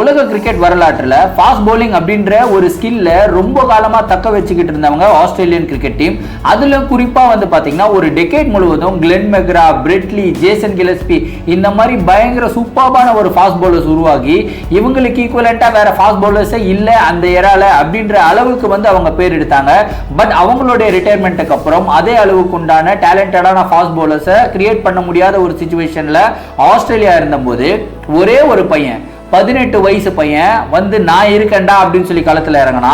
உலக கிரிக்கெட் வரலாற்றில் fast bowling அப்படின்ற ஒரு ஸ்கில்ல ரொம்ப காலமாக தக்க வச்சுக்கிட்டு இருந்தவங்க ஆஸ்திரேலியன் கிரிக்கெட் டீம். அதில் குறிப்பாக வந்து பார்த்தீங்கன்னா ஒரு டெக்கேட் முழுவதும் Glenn McGrath, Brett Lee, Jason Gillespie இந்த மாதிரி பயங்கர சூப்பர்பான ஒரு ஃபாஸ்ட் பவுலர்ஸ் உருவாகி இவங்களுக்கு ஈக்குவலண்ட்டாக வேற ஃபாஸ்ட் பவுலர்ஸே இல்லை அந்த ஏரால அப்படின்ற அளவுக்கு வந்து அவங்க பேர் எடுத்தாங்க. பட் அவங்களுடைய ரிட்டையர்மெண்ட்டுக்கு அப்புறம் அதே அளவுக்கு உண்டான டேலண்டடான ஃபாஸ்ட் பவுலர்ஸை கிரியேட் பண்ண முடியாத ஒரு சிச்சுவேஷனில் ஆஸ்திரேலியா இருந்தபோது ஒரே ஒரு பையன் 18 வயசு பையன் வந்து நான் இருக்கேன்டா அப்படின்னு சொல்லி களத்தில் இறங்கினா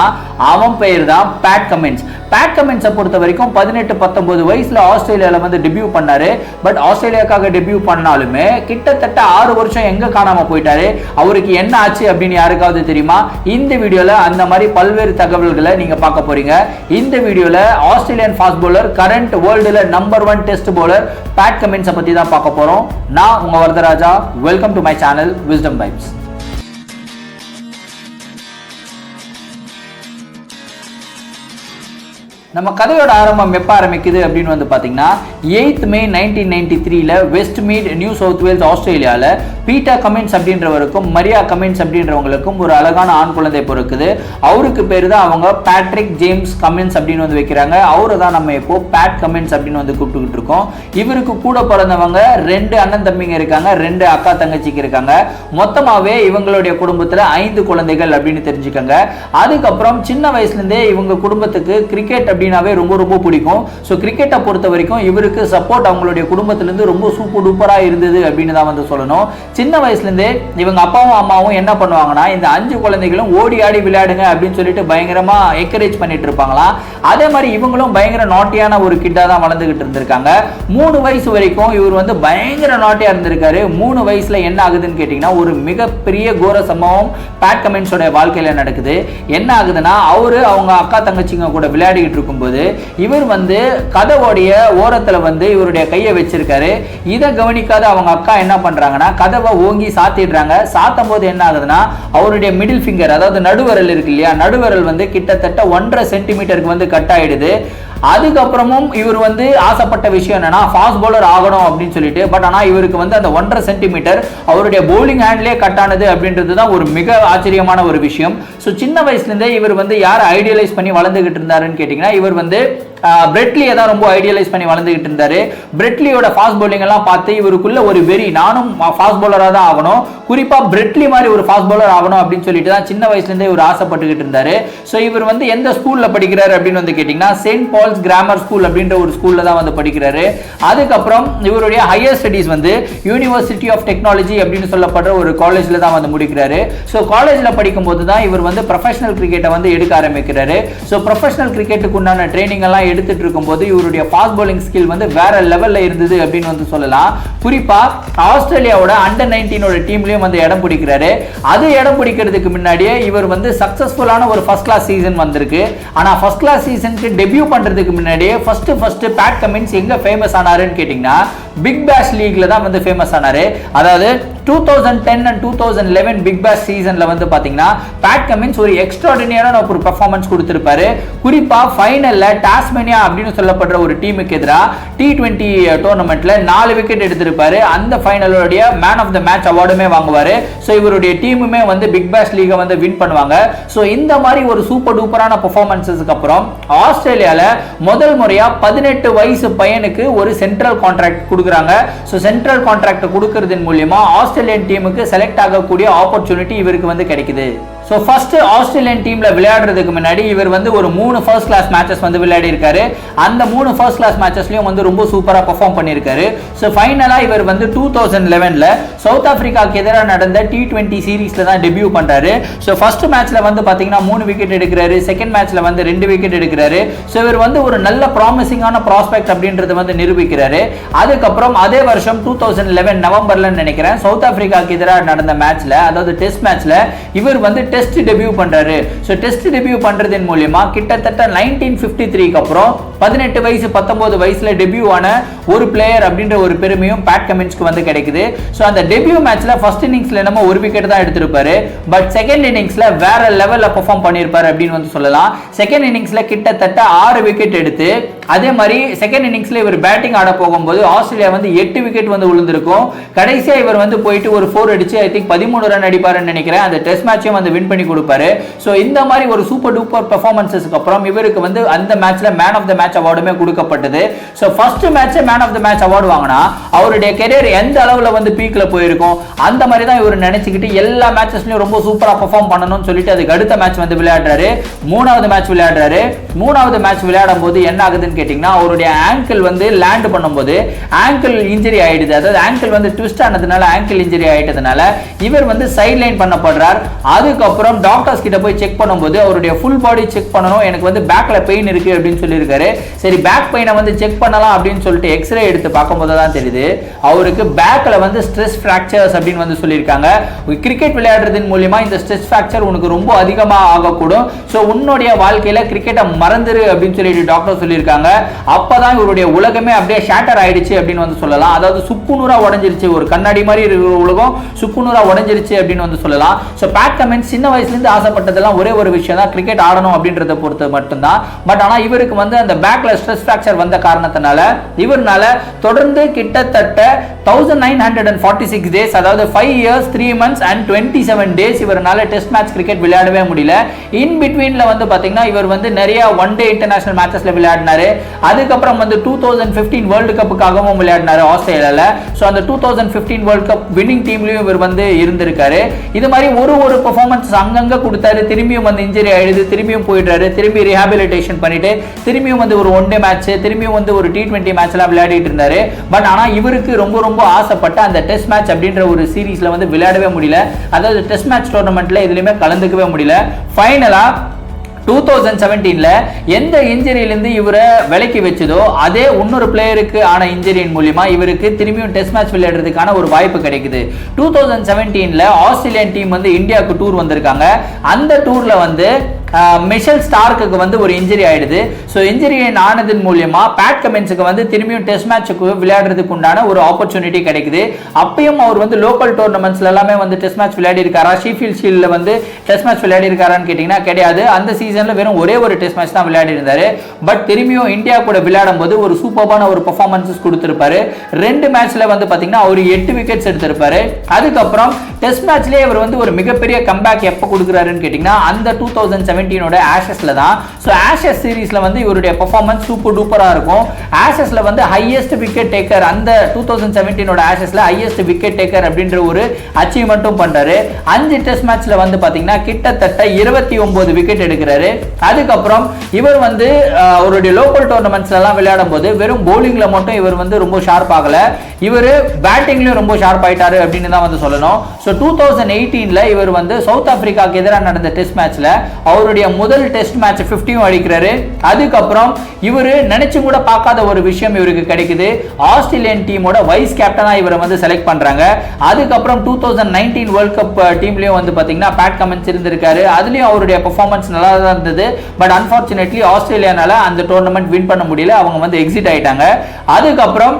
அவன் பெயர் தான் பேட் கமின்ஸ். பேட் கமின்ஸை பொறுத்த வரைக்கும் 18-19 வயசுல ஆஸ்திரேலியாவில் வந்து டெபியூ பண்ணாரு. பட் ஆஸ்திரேலியாவுக்காக டெபியூ பண்ணாலுமே கிட்டத்தட்ட 6 வருஷம் எங்க காணாம போயிட்டாரு. அவருக்கு என்ன ஆச்சு அப்படின்னு யாருக்காவது தெரியுமா? இந்த வீடியோல அந்த மாதிரி பல்வேறு தகவல்களை நீங்க பார்க்க போறீங்க. இந்த வீடியோல ஆஸ்திரேலியன் ஃபாஸ்ட் பவுலர், கரண்ட் வேர்ல்டுல நம்பர் 1 டெஸ்ட் பவுலர் பேட் கமின்ஸை பத்தி தான் பார்க்க போறோம். நான் உங்க Varadharaja. Welcome to my channel wisdom vibes. நம்ம கதையோட ஆரம்பம் எப்போ ஆரம்பிக்குது அப்படின்னு வந்து பார்த்தீங்கன்னா 8 May 1993 Westmead, New South Wales, ஆஸ்திரேலியாவில் பீட்டர் கமின்ஸ் அப்படின்றவருக்கும் மரியா கமின்ஸ் அப்படின்றவங்களுக்கும் ஒரு அழகான ஆண் குழந்தை பிறக்குது. அவருக்கு பேர் தான் அவங்க பேட்ரிக் ஜேம்ஸ் கமின்ஸ் அப்படின்னு வந்து வைக்கிறாங்க. அவரை தான் நம்ம இப்போ பேட் கமின்ஸ் அப்படின்னு வந்து கூப்பிட்டுக்கிட்டு இருக்கோம். இவருக்கு கூட பிறந்தவங்க 2 அண்ணன் தம்பிங்க இருக்காங்க, 2 அக்கா தங்கச்சிக்கு இருக்காங்க. மொத்தமாகவே இவங்களுடைய குடும்பத்தில் 5 குழந்தைகள் அப்படின்னு தெரிஞ்சுக்கோங்க. அதுக்கப்புறம் சின்ன வயசுலேருந்தே இவங்க குடும்பத்துக்கு கிரிக்கெட் அப்படினாவே ரொம்ப ரொம்ப பிடிக்கும். ஸோ கிரிக்கெட்டை பொறுத்த வரைக்கும் இவருக்கு சப்போர்ட் அவங்களுடைய குடும்பத்திலேருந்து ரொம்ப சூப்பர் டூப்பராக இருந்தது அப்படின்னு தான் வந்து சொல்லணும். சின்ன வயசுலேருந்தே இவங்க அப்பாவும் அம்மாவும் என்ன பண்ணுவாங்கன்னா இந்த 5 குழந்தைகளும் ஓடி ஆடி விளையாடுங்க அப்படின்னு சொல்லிட்டு பயங்கரமாக என்கரேஜ் பண்ணிட்டு இருப்பாங்களாம். அதே மாதிரி இவங்களும் பயங்கர நாட்டியான ஒரு கிட்டாக தான் வளர்ந்துகிட்டு இருந்திருக்காங்க. 3 வயசு வரைக்கும் இவர் வந்து பயங்கர நாட்டியாக இருந்திருக்காரு. 3 வயசுல என்ன ஆகுதுன்னு கேட்டிங்கன்னா ஒரு மிகப்பெரிய கோர சம்பவம் பேட் கமின்ஸோட வாழ்க்கையில் நடக்குது. என்ன ஆகுதுன்னா அவரு அவங்க அக்கா தங்கச்சிங்க கூட விளையாடிக்கிட்டு இருக்கும்போது இவர் வந்து கதவோடைய ஓரத்துல வந்து இவருடைய கையை வச்சிருக்காரு. இதை கவனிக்காத அவங்க அக்கா என்ன பண்றாங்கன்னா கதவை ஓங்கி சாத்திடுறாங்க. சாத்தும் போது என்ன ஆகுதுன்னா அவருடைய மிடில் ஃபிங்கர், அதாவது நடுவரல் இருக்கு இல்லையா, நடுவரல் வந்து கிட்டத்தட்ட 1.5 சென்டிமீட்டருக்கு வந்து கட் ஆயிடுது. அதுக்கப்புறமும் இவர் வந்து ஆசைப்பட்ட விஷயம் என்னன்னா ஃபாஸ்ட் பவுலர் ஆகணும் அப்படின்னு சொல்லிட்டு. பட் ஆனால் இவருக்கு வந்து அந்த 1.5 சென்டிமீட்டர் அவருடைய பவுலிங் ஹேண்ட்லேயே கட் ஆனது அப்படின்றது தான் ஒரு மிக ஆச்சரியமான ஒரு விஷயம். ஸோ சின்ன வயசுலேருந்தே இவர் வந்து யாரை ஐடியலைஸ் பண்ணி வளர்ந்துகிட்டு இருந்தாருன்னு கேட்டிங்கன்னா இவர் வந்து பிரெட்லியை தான் ரொம்ப ஐடியலைஸ் பண்ணி வளர்ந்துகிட்டு இருந்தாரு. பிரெட்லியோட ஃபாஸ்ட் பவுலிங் எல்லாம் பார்த்து இவருக்குள்ள ஒரு வெறி, நானும் ஃபாஸ்ட் பவுலராக தான் ஆகணும், குறிப்பா பிரெட்லி மாதிரி ஒரு ஃபாஸ்ட் பவுலர் ஆகணும் அப்படின்னு சொல்லிட்டு தான் சின்ன வயசுலேருந்தே இவர் ஆசைப்பட்டுக்கிட்டு இருந்தாரு. ஸோ இவர் வந்து எந்த ஸ்கூல்ல படிக்கிறாரு அப்படின்னு வந்து கேட்டிங்கன்னா செயின்ட் பால்ஸ் கிராமர் ஸ்கூல் அப்படின்ற ஒரு ஸ்கூல்ல தான் வந்து படிக்கிறாரு. அதுக்கப்புறம் இவருடைய ஹையர் ஸ்டடீஸ் வந்து யூனிவர்சிட்டி ஆஃப் டெக்னாலஜி அப்படின்னு சொல்லப்படுற ஒரு காலேஜ்ல தான் வந்து முடிக்கிறாரு. ஸோ காலேஜ்ல படிக்கும் போது தான் இவர் வந்து ப்ரொஃபஷனல் கிரிக்கெட்டை வந்து எடுக்க ஆரம்பிக்கிறாரு. ஸோ ப்ரொஃபஷனல் கிரிக்கெட்டுக்கு உண்டான ட்ரைனிங் எல்லாம் எடுத்துட்டு இருக்கும்போது இவருடைய ஃபாஸ்ட் பவுலிங் ஸ்கில் வந்து வேற லெவல்ல இருந்தது அப்படின்னு வந்து சொல்லலாம். குறிப்பா ஆஸ்திரேலியாவோட அண்டர் 19 டீம்லயும் வந்து இடம் பிடிக்கிறாரு. அது இடம் பிடிக்கிறதுக்கு முன்னாடியே இவர் வந்து சக்சஸ்ஃபுல்லான ஒரு ஃபர்ஸ்ட் கிளாஸ் சீசன் வந்திருக்கு. ஆனா ஃபர்ஸ்ட் கிளாஸ் சீசனுக்கு டெபியூ பண்றதுக்கு முன்னாடியே ஃபர்ஸ்ட் பேட் கமின்ஸ் எங்க ஃபேமஸ் ஆனாருன்னு கேட்டீங்கன்னா பிக் பேஷ் லீக்ல தான் வந்து ஃபேமஸ் ஆனாரு. அதாவது 2010 and 2011 பிக் பேஷ் சீசன்ல வந்து பாத்தீங்கன்னா பேட் கமின்ஸ் ஒரு எக்ஸ்ட்ராடினரியான ஒரு பெர்ஃபார்மன்ஸ் கொடுத்திருப்பாரு. குறிப்பா ஃபைனல்ல டாஸ்மேனியா அப்படின்னு சொல்லப்படுற ஒரு டீமுக்கு எதிராக T20 டோர்னமெண்ட்ல 4 விக்கெட் எடுத்திருப்பாரு. அந்த ஃபைனலோட மேன் ஆஃப் த மேட்ச் அவார்டுமே வாங்குவாரு. ஸோ இவருடைய டீமுமே வந்து பிக் பேஷ் லீகை வந்து வின் பண்ணுவாங்க. ஸோ இந்த மாதிரி ஒரு சூப்பர் டூப்பரான பெர்ஃபார்மன்ஸஸ்க்கு அப்புறம் ஆஸ்திரேலியால முதல் முறையா 18 வயசு பையனுக்கு ஒரு சென்ட்ரல் கான்ட்ராக்ட் கொடுக்குறாங்க. ஸோ சென்ட்ரல் கான்ட்ராக்ட் கொடுக்கறதன் மூலியமா ஆஸ்திரேலியன் டீமுக்கு செலக்ட் ஆகக்கூடிய ஆப்பர்ச்சுனிட்டி இவருக்கு வந்து கிடைக்குது. ஸோ ஃபர்ஸ்ட் ஆஸ்திரேலியன் டீம்ல விளையாடுறதுக்கு முன்னாடி இவர் வந்து ஒரு 3 ஃபர்ஸ்ட் கிளாஸ் மேட்சஸ் வந்து விளையாடி இருக்காரு. அந்த 3 ஃபர்ஸ்ட் கிளாஸ் மேட்சஸ்லயும் வந்து ரொம்ப சூப்பரா பெர்ஃபார்ம் பண்ணியிருக்காரு. ஸோ ஃபைனலா இவர் வந்து 2011 சவுத் ஆப்பிரிக்காவுக்கு எதிராக நடந்த T20 சீரீஸ்ல தான் டெபியூ பண்றாரு. ஸோ ஃபர்ஸ்ட் மேட்ச்ல வந்து பாத்தீங்கன்னா 3 விக்கெட் எடுக்கிறாரு. செகண்ட் மேட்ச்ல வந்து 2 விக்கெட் எடுக்கிறாரு. ஸோ இவர் வந்து ஒரு நல்ல ப்ராமிசிங்கான ப்ராஸ்பெக்ட் அப்படின்றது வந்து நிரூபிக்கிறாரு. அதுக்கப்புறம் அதே வருஷம் 2011 நவம்பர்ல நினைக்கிறேன் சவுத் ஆப்பிரிக்காவுக்கு எதிராக நடந்த மேட்ச்ல, அதாவது டெஸ்ட் மேட்ச்ல இவர் வந்து டெஸ்ட் டெபியூ பண்றாரு. ஸோ டெஸ்ட் டெபியூ பண்றதன் மூலியமா கிட்டத்தட்ட 1953க்கு அப்புறம் 18 வயசு 19 வயசுல டெபியூ ஆன ஒரு பிளேயர் அப்படின்ற ஒரு பெருமையும் பேட் கமின்ஸ்க்கு வந்து கிடைக்குது. ஸோ அந்த டெபியூ மேட்ச்ல ஃபர்ஸ்ட் இன்னிங்ஸ்ல நம்ம ஒரு விக்கெட் தான் எடுத்திருப்பாரு. பட் செகண்ட் இன்னிங்ஸ்ல வேற லெவல்ல பெர்ஃபார்ம் பண்ணியிருப்பாரு அப்படின்னு வந்து சொல்லலாம். செகண்ட் இன்னிங்ஸ்ல கிட்டத்தட்ட 6 விக்கெட் எடுத்து, அதே மாதிரி செகண்ட் இன்னிங்ஸ்ல இவர் பேட்டிங் ஆட போகும்போது ஆஸ்திரேலியா வந்து 8 விக்கெட் வந்து விழுந்திருக்கும். கடைசியா இவர் வந்து போயிட்டு ஒரு 4 அடிச்சு ஐ திங்க் 13 ரன் அடிப்பாருன்னு நினைக்கிறேன். அந்த டெஸ்ட் மேட்சையும் வந்து வின் பண்ணி கொடுப்பாரு. ஸோ இந்த மாதிரி ஒரு சூப்பர் டூப்பர் பெர்ஃபார்மன்ஸஸ்க்கு அப்புறம் இவருக்கு வந்து அந்த மேட்ச்ல மேன் ஆஃப் த மேட்ச் அவார்டுமே கொடுக்கப்பட்டது. So first match man of the match award வாங்கினா அவருடைய கெரியர் எந்த அளவுல வந்து பீக்ல போயிருக்கும் அந்த மாதிரி தான் இவர் நினைச்சுக்கிட்டு எல்லா மேட்சஸ்லயும் ரொம்ப சூப்பரா பெர்ஃபார்ம் பண்ணணும்னு சொல்லிட்டு அதுக்கு அடுத்த மேட்ச் வந்து விளையாடுறாரு. மூணாவது மேட்ச் விளையாடுறாரு. மூணாவது மேட்ச் விளையாடும் போது என்ன ஆகுதுன்னு கேட்டீங்கன்னா, அவருடைய ஆங்கிள் வந்து லேண்ட் பண்ணும்போது ஆங்கிள் இன்ஜரி ஆயிடுது. அதாவது ஆங்கிள் வந்து ட்விஸ்ட் ஆனதுனால ஆங்கிள் இன்ஜரி ஆயிட்டதுனால இவர் வந்து சைட் லைன் பண்ணப்படுறார். அதுக்கப்புறம் டாக்டர்ஸ் கிட்ட போய் செக் பண்ணும்போது அவருடைய ஃபுல் பாடி செக் பண்ணணும், எனக்கு வந்து பேக்ல பெயின் இருக்கு அப்படின்னு சொல்லியிருக்காரு. சரி பேக் பெயினை வந்து செக் பண்ணலாம் அப்படின்னு சொல்லிட்டு எக்ஸ்ரே எடுத்து பார்க்கும்போது தான் தெரியுது அவருக்கு பேக்ல வந்து ஸ்ட்ரெஸ் ஃபிராக்சர்ஸ் அப்படின்னு வந்து சொல்லியிருக்காங்க. கிரிக்கெட் விளையாடுறதன் மூலமா இந்த ஸ்ட்ரெஸ் ஃபிராக்சர் உனக்கு ரொம்ப அதிகமாக ஆகக்கூடும். ஸோ உன்னுடைய வாழ்க்கையில கிரிக்கெட்டை மறந்துரு அப்படின்னு சொல்லிட்டு டாக்டர் சொல்லியிருக்காங்க. அப்பதான் இவருடைய உலகமே அப்படியே ஷேட்டர் ஆயிடுச்சு அப்படின்னு வந்து சொல்லலாம். அதாவது சுக்குநூறா உடஞ்சிருச்சு, ஒரு கண்ணாடி மாதிரி இருக்கிற உலகம் சுக்குநூறா உடஞ்சிருச்சு அப்படின்னு வந்து சொல்லலாம். ஸோ பேட் கமின்ஸ் சின்ன வயசுல இருந்து ஆசைப்பட்டதெல்லாம் ஒரே ஒரு விஷயம் தான், கிரிக்கெட் ஆடணும் அப்படின்றத பொறுத்து மட்டும்தான். பட் ஆனா இவருக்கு வந்து அந்த பேக்ல ஸ்ட்ரெஸ் ஃபிராக்சர் வந்த காரணத்தினால இவர்னால தொடர்ந்து கிட்டத்தட்ட 1946 டேஸ், அதாவது 5 years 3 months and 27 days இவர்னால டெஸ்ட் மேட்ச் கிரிக்கெட் விளையாடவே முடியல. இன் பிட்வீன்ல வந்து பாத்தீங்கன்னா இவர் வந்து நிறைய ஒன் டே இன்டர்நேஷனல் மேட்சஸ்ல விளையாடினாரு. அதுக்கப்புறம் வந்து 2015 வேர்ல்டு கப்புக்காகவும் விளையாடினாரு ஆஸ்திரேலியால. ஸோ அந்த 2015 வேர்ல்டு கப் வின்னிங் டீம்லயும் இவர் வந்து இருந்திருக்காரு. இது மாதிரி ஒரு பெர்ஃபார்மன்ஸ் அங்கங்க கொடுத்தாரு. திரும்பியும் வந்து இன்ஜரி ஆயிடுது, திரும்பியும் போயிடுறாரு, திரும்பி ரீஹாபிலிட்டேஷன் பண்ணிட்டு திரும்பியும் வந்து ஒரு ஒன் டே மேட்ச், திரும்பியும் வந்து ஒரு T20 மேட்ச் எல்லாம் விளையாடிட்டு இருந்தாரு. பட் ஆனா இவருக்கு ரொம்ப ஆசைப்பட்ட அந்த டெஸ்ட் மேட்ச் அப்படின்ற ஒரு சீரீஸ்ல வந்து விளையாடவே முடியல. அதாவது டெஸ்ட் மேட்ச் டோர்னமெண்ட்ல எதுலயுமே கலந்துக்கவே முடியல. ஃபைனலா 2017ல எந்த இன்ஜரியிலிருந்து இவரை விலக்கி வச்சதோ அதே இன்னொரு பிளேயருக்கு ஆன இன்ஜரியின் மூலமா இவருக்கு திரும்பியும் டெஸ்ட் மேட்ச் விளையாடுறதுக்கான ஒரு வாய்ப்பு கிடைக்குது. 2017ல ஆஸ்திரேலியன் டீம் வந்து இந்தியாவுக்கு டூர் வந்திருக்காங்க. அந்த டூர்ல வந்து மிஷல் ஸ்டார்க்கு வந்து ஒரு இன்ஜரி ஆயிடுது. ஸோ இன்ஜரி ஆனதன் மூலியமா பேட் கமின்ஸுக்கு வந்து திரும்பியும் டெஸ்ட் மேட்சுக்கு விளையாடுறதுக்கு உண்டான ஒரு ஆப்பர்ச்சுனிட்டி கிடைக்குது. அப்பயும் அவர் வந்து லோக்கல் டோர்னமெண்ட்ஸ்ல எல்லாமே வந்து டெஸ்ட் மேட்ச் விளையாடி இருக்காரா, ஷீஃபீல்ட் ஷீல்ட்ல வந்து டெஸ்ட் மேட்ச் விளையாடி இருக்காரான்னு கேட்டீங்கன்னா கிடையாது. அந்த சீசன்ல வெறும் ஒரே ஒரு டெஸ்ட் மேட்ச் தான் விளையாடி இருந்தாரு. பட் திரும்பியும் இந்தியா கூட விளையாடும் போது ஒரு சூப்பரான ஒரு பெர்ஃபார்மன்ஸ் கொடுத்திருப்பாரு. 2 மேட்ச்ல வந்து பாத்தீங்கன்னா அவர் 8 விக்கெட்ஸ் எடுத்திருப்பாரு. அதுக்கப்புறம் டெஸ்ட் மேட்ச்லயே அவர் வந்து ஒரு மிகப்பெரிய கம்பேக் எப்ப கொடுக்குறாருன்னு கேட்டீங்கன்னா அந்த 2017 ஆஷஸ்ல தான். சோ ஆஷஸ் சீரிஸ்ல வந்து இவருடைய பெர்ஃபார்மன்ஸ் சூப்பர் டூப்பரா இருக்கும். ஆஷஸ்ல வந்து ஹையஸ்ட் விக்கெட் டேக்கர், அந்த 2017 ஆஷஸ்ல ஹையஸ்ட் விக்கெட் டேக்கர் அப்படின்ற ஒரு அச்சீவ்மெண்ட்டும் பண்றாரு. 5 டெஸ்ட் மேட்ச்ல வந்து பாத்தீங்கன்னா கிட்டத்தட்ட 29 விக்கெட் எடுக்கிறாரு. அதுக்கப்புறம் இவர் வந்து அவருடைய லோக்கல் டோர்னமெண்ட்ஸ்ல எல்லாம் விளையாடும் போது வெறும் பவுலிங்ல மட்டும் இவர் வந்து ரொம்ப ஷார்ப் ஆகல, இவர் பேட்டிங்லயும் ரொம்ப ஷார்ப் ஆயிட்டாரு அப்படின்னு தான் வந்து சொல்லணும். சோ 2018ல இவர் வந்து சவுத் ஆப்பிரிக்காக்கு எதிராக நடந்த டெஸ்ட் மேட்ச்ல அவருடைய முதல் டெஸ்ட் மேட்ச் 50 அடிக்கிறாரு. அதுக்கப்புறம் இவரு நினைச்சு கூட பார்க்காத ஒரு விஷயம் இவருக்கு கிடைக்குது. ஆஸ்திரேலியன் டீமோட வைஸ் கேப்டனா இவரை வந்து செலக்ட் பண்றாங்க. அதுக்கப்புறம் 2019 வேர்ல்ட் கப் டீம்லயும் வந்து பாத்தீங்கன்னா பேட் கமின்ஸ் இருந்திருக்காரு. அதுலயும் அவருடைய பெர்ஃபார்மன்ஸ் நல்லா தான் இருந்தது. பட் அன்பார்ச்சுனேட்லி ஆஸ்திரேலியானால அந்த டோர்னமெண்ட் வின் பண்ண முடியல, அவங்க வந்து எக்ஸிட் ஆயிட்டாங்க. அதுக்கப்புறம்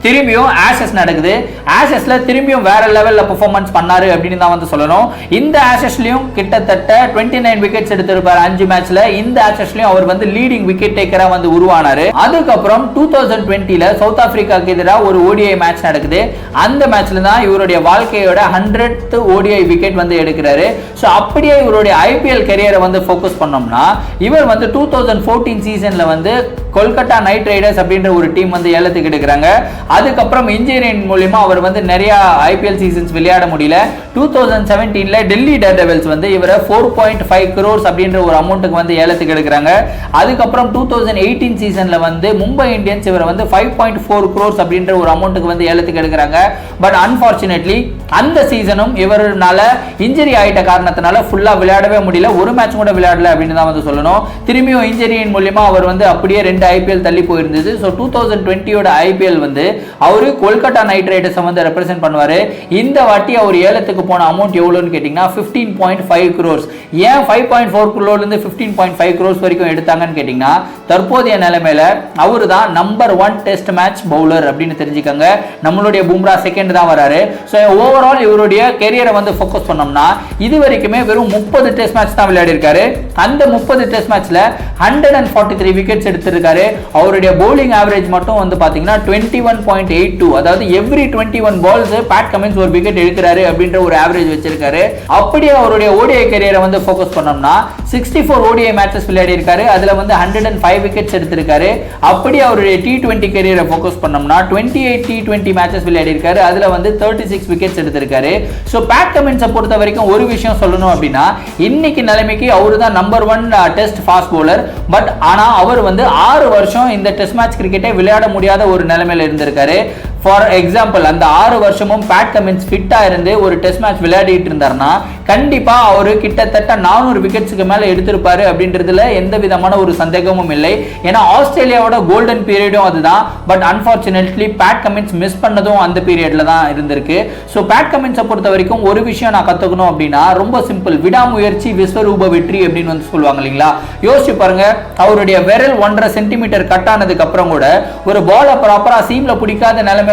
திரும்பியும் ஆஷஸ் நடக்குது. ஆஷஸ்ல திரும்பியும் வேற லெவல்ல பெர்ஃபார்மன்ஸ் பண்ணாரு அப்படின்னு தான் வந்து சொல்லணும். இந்த ஆஷஸ்லயும் கிட்டத்தட்ட 29 விக்கெட்ஸ் எடுத்திருப்பாரு 5 மேட்ச்ல. இந்த ஆஷஸ்லயும் அவர் வந்து லீடிங் விக்கெட் டேக்கரா வந்து உருவானாரு. அதுக்கப்புறம் 2020ல சவுத் ஆப்பிரிக்காக்கு எதிராக ஒரு ODI மேட்ச் நடக்குது. அந்த மேட்ச்ல தான் இவருடைய வாழ்க்கையோட 100th ODI விக்கெட் வந்து எடுக்கிறாரு. சோ அப்படியே இவருடைய IPL கரியரை வந்து ஃபோக்கஸ் பண்ணோம்னா இவர் வந்து 2014 சீசன்ல வந்து கொல்கத்தா நைட் ரைடர்ஸ் அப்படின்ற ஒரு டீம் வந்து ஏலத்துக்கு எடுக்கிறாங்க. அதுக்கப்புறம் இன்ஜினியரிங் மூலமா அவர் வந்து நிறைய IPL சீசன்ஸ் விளையாட முடியல. 2017ல டெல்லி டேர்டெவில்ஸ் வந்து இவரை 4.5 crores அப்படின்ற ஒரு அமௌண்ட்டுக்கு வந்து ஏலத்துக்கு எடுக்கிறாங்க. அதுக்கப்புறம் 2018 சீசன்ல வந்து மும்பை இந்தியன்ஸ் இவரை வந்து 5.4 crores அப்படின்ற ஒரு அமௌண்ட்டுக்கு வந்து ஏலத்துக்கு எடுக்கிறாங்க. பட் அன்பார்ச்சுனேட்லி அந்த சீசனும் இவரால இன்ஜரி ஆயிட்ட காரணத்தினால ஃபுல்லா விளையாடவே முடியல, ஒரு மேட்ச் கூட விளையாடல அப்படின்னு தான் வந்து சொல்லணும். திரும்பியும் இன்ஜரியின் மூலமா அவர் வந்து அப்படியே 2 2 ஐபிஎல் தள்ளி போயிருந்தது. ஸோ 2020 ஐபிஎல் வந்து அவரு கொல்கத்தா நைட் ரைடர்ஸை வந்து ரெப்ரசென்ட் பண்ணுவாரு. இந்த வாட்டி அவர் ஏலத்துக்கு போன அமௌண்ட் எவ்வளோன்னு கேட்டிங்கன்னா 15.5 crores. ஏன் 5.4 crores 15.5 crores வரைக்கும் எடுத்தாங்கன்னு கேட்டிங்கன்னா தற்போதைய நிலைமையில அவரு தான் நம்பர் 1 டெஸ்ட் மேட்ச் பவுலர் அப்படின்னு தெரிஞ்சுக்கங்க. நம்மளுடைய பும்ரா செகண்ட் தான் வராரு. ஸோ ஓவரால் இவருடைய கெரியரை வந்து ஃபோக்கஸ் பண்ணோம்னா இது வரைக்குமே வெறும் 30 டெஸ்ட் மேட்ச் தான் விளையாடி இருக்காரு. அந்த 30 டெஸ்ட் மேட்ச்ல 143 விக்கெட்ஸ் எடுத்திருக்காரு. அவருடைய பவுலிங் ஆவரேஜ் மட்டும் வந்து பாத்தீங்கன்னா 21.82, அதாவது எவ்ரி 21 பால்ஸ் பேட் கமின்ஸ் ஒரு விக்கெட் எடுக்கிறாரு அப்படின்ற ஒரு ஆவரேஜ் வச்சிருக்காரு. அப்படியே அவருடைய ஓடிஐ கெரியரை வந்து ஃபோக்கஸ் பண்ணோம்னா 64 ஓடிஐ மேட்சஸ் விளையாடி இருக்காரு. அதுல வந்து 105 விக்கெட்ஸ் எடுத்திருக்காரு. அப்படியே அவருடைய T20 கெரியரை ஃபோக்கஸ் பண்ணோம்னா 28 T20 மேட்சஸ் விளையாடி இருக்காரு. அதுல வந்து 36 விக்கெட்ஸ் எடுத்திருக்காரு. சோ பேட் கமின்ஸை பொறுத்த வரைக்கும் ஒரு விஷயம் சொல்லணும் அப்படின்னா இன்னைக்கு நிலைமைக்கு அவரு தான் number 1 test fast bowler. But ஆனா அவர் வந்து 6 வருஷம் இந்த டெஸ்ட் மேட்ச் கிரிக்கெட்டை விளையாட முடியாத ஒரு நிலைமையில இருந்திருக்காரு. ஃபார் எக்ஸாம்பிள் அந்த 6 வருஷமும் பேட் கமின்ஸ் ஃபிட்டா இருந்து ஒரு டெஸ்ட் மேட்ச் விளையாடிட்டு இருந்தாருன்னா கண்டிப்பா அவரு கிட்டத்தட்ட 400 விக்கெட்ஸ்க்கு மேல எடுத்திருப்பாரு அப்படின்றதுல எந்த விதமான ஒரு சந்தேகமும் இல்லை. ஏன்னா ஆஸ்திரேலியாவோட கோல்டன் பீரியடும் அதுதான். But unfortunately Pat Cummins miss பண்ணதும் அந்த பீரியட்ல தான் இருந்திருக்கு. ஸோ பேட் கமின்ஸை பொறுத்த வரைக்கும் ஒரு விஷயம் நான் கத்துக்கணும் அப்படின்னா ரொம்ப சிம்பிள், விடாமுயற்சி விஸ்வரூப வெற்றி அப்படின்னு வந்து சொல்லுவாங்க இல்லைங்களா. யோசிச்சு பாருங்க, அவருடைய விரல் 1.5 சென்டிமீட்டர் கட் ஆனதுக்கு அப்புறம் கூட ஒரு பாலை ப்ராப்பரா சீம்ல பிடிக்காத நிலைமையில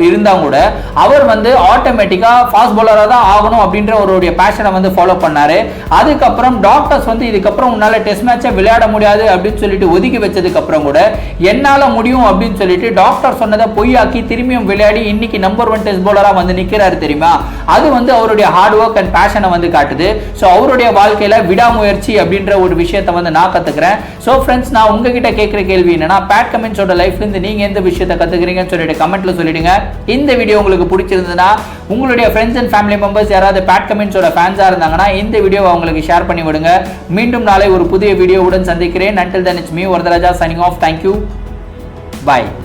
இருந்தா கூட அவர் வந்து ஆட்டோமேட்டிக்கா ஃபாஸ்ட் பவுலரா தான் ஆகணும் அப்படின்ற அவருடைய பேஷனை வந்து ஃபாலோ பண்ணாரு. அதுக்கப்புறம் டாக்டர்ஸ் வந்து இதுக்கப்புறம் உன்னால டெஸ்ட் மேட்சை விளையாட முடியாது அப்படின்னு சொல்லிட்டு ஒதுக்கி வச்சதுக்கு அப்புறம் கூட என்னால முடியும் அப்படின்னு சொல்லிட்டு டாக்டர் சொன்னதை பொய்யாக்கி திரும்பியும் விளையாடி இன்னைக்கு நம்பர் 1 டெஸ்ட் பவுலரா வந்து நிக்கிறாரு தெரியுமா. அது வந்து அவருடைய ஹார்ட் ஒர்க் அண்ட் பேஷனை வந்து காட்டுது. ஸோ அவருடைய வாழ்க்கையில விடாமுயற்சி அப்படின்ற ஒரு விஷயத்தை வந்து நான் கத்துக்கிறேன். ஸோ ஃப்ரெண்ட்ஸ், நான் உங்ககிட்ட கேட்கிற கேள்வி என்னன்னா, பேட் கமின்ஸோட லைஃப்ல இருந்து நீங்க எந்த விஷயத்தை கத்துக்கிறீங்கன்னு சொல்லிட்டு கமெண்ட்ல சொல்லிடுங்க. இந்த வீடியோ உங்களுக்கு பிடிச்சிருந்ததுன்னா உங்களுடைய ஃப்ரெண்ட்ஸ் அண்ட் ஃபேமிலி மெம்பர்ஸ் யாராவது பேட் கமின்ஸோட ஃபேன்ஸா இருந்தாங்கன்னா இந்த வீடியோவை அவங்களுக்கு ஷேர் பண்ணி விடுங்க. மீண்டும் நாளை ஒரு புதிய வீடியோவுடன் சந்திக்கிறேன். Until then, it's me, Varatharaja, signing off. Thank you. Bye.